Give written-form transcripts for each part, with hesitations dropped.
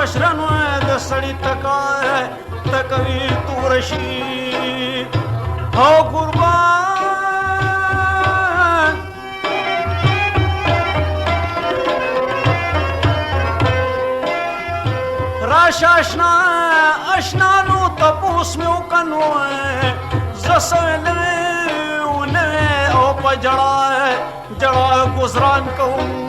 مشرانو د سړی تکوي تورشي او قربان راشه اشنا نو تپوس مې وکنو زه سویلې ونوې او په جړا ګزران کوم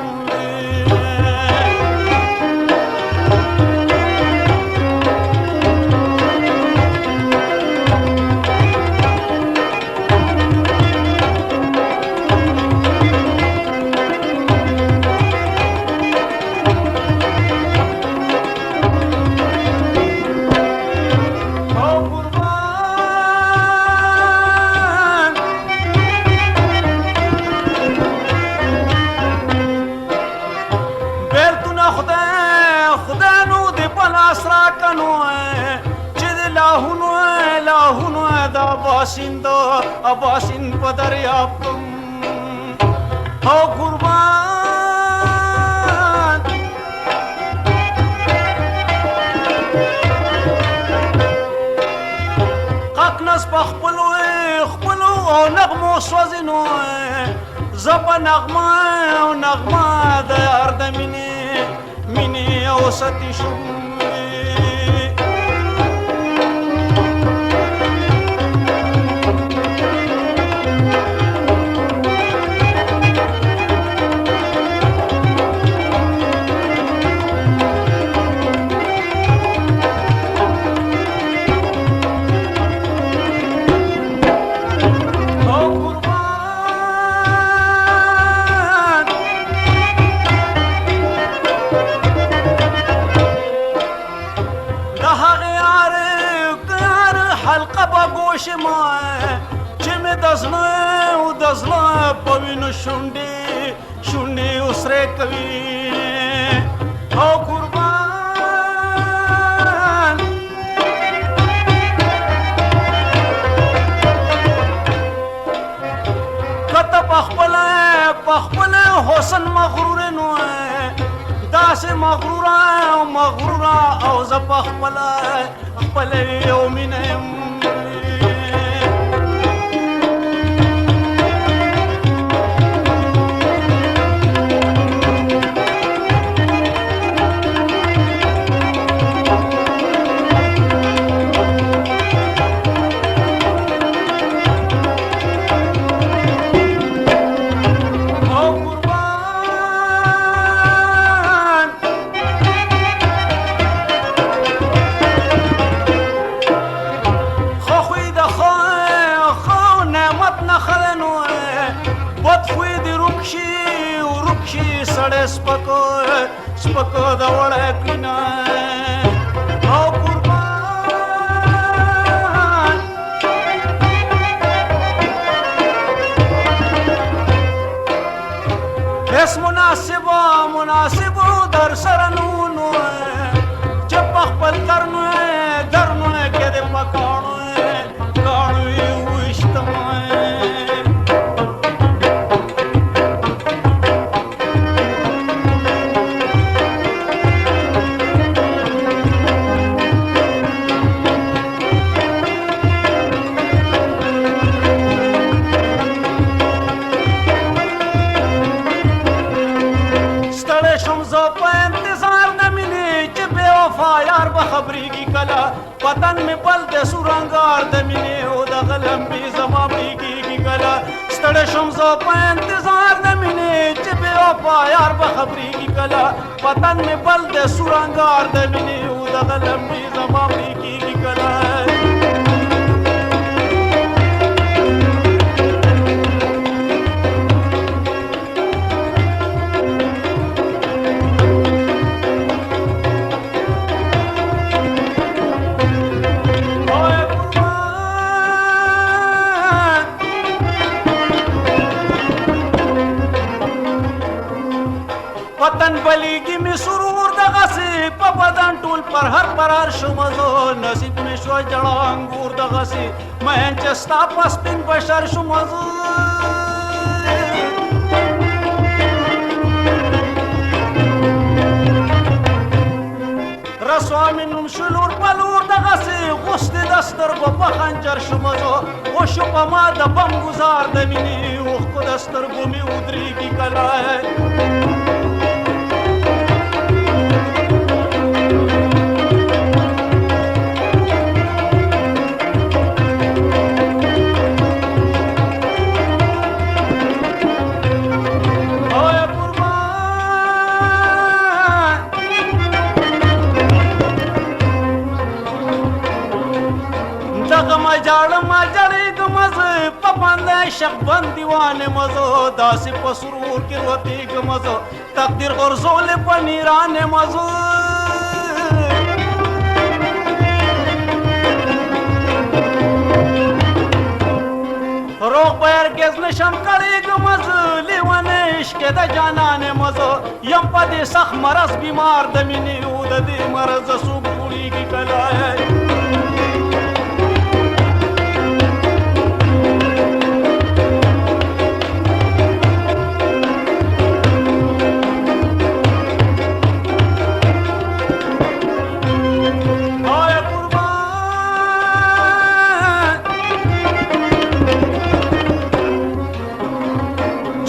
اباسین په دریاب کوم او قربان قاقنس په خپلو او نغمو سوځینو زه په نغمه د یار د مینې او ستي شوم چې مې د زړه په وینو شونډې اوسرې کوي او قربان که ته په خپل حسن مغرور نو داسې مغروره او زه په خپل یو مینه یم سپکو د وړه کړینه او قربان هیڅ مناسبو در سره نو چې په خپل درنو کې د پکاڼو یې وشتم خبرېږي کله وطن مې بل د سورنګار د مینې او د غلمبي زما پرېږي کله ستړی شم زه په انتظار د مینې چې بې وفا یار به خبرېږي کله وطن مې بل د سورنګار د مینې او د غلمبي زما پرېږي کله وطن بلیږي مې سرور دغسې په بدن ټول پر هر پرار شوم زه نصیب مې شوه جړه انګور دغسې مین چې ستا په سپین بشر شوم زه سوامي نوم شلور پلور دغسې غوستې د سترګو په خنجر شومه زه وشو په ما د بم ګزار د مینې اوښکو د سترګو مې ودرېږي کله ما جړېږم زه په باندې شخبند دیوانې مزه داسې په سرور کې روتېږم زه تقدیر غورځولې په نیرانې مزه روغ به هرګز نشم کړېږم زه لیونې عشقې د جانانې مزه یم په دې سخت مرض بیمار د مینې و د دې مرضه څوک جوړېږي کله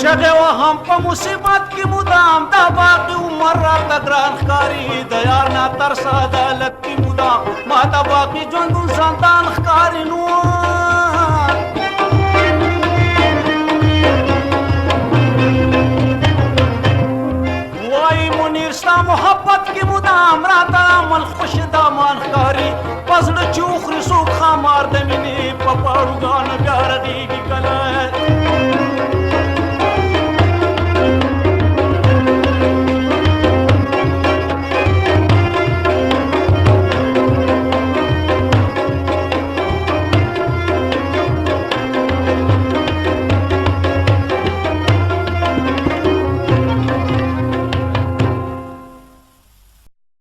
چغې وهم په مصیبت کې مدام دا باقي عمر راته ګران ښکاري د یار نه ترس عدالت کې مدام ما ته باقي ژوندون زندان ښکاري نو وایي منیر ستا محبت کې مدام راته عمل خوش دامان ښکاري په زړه چې وخوري څوک ښامار د مینې په پاړوګانو بیا رغېږي کله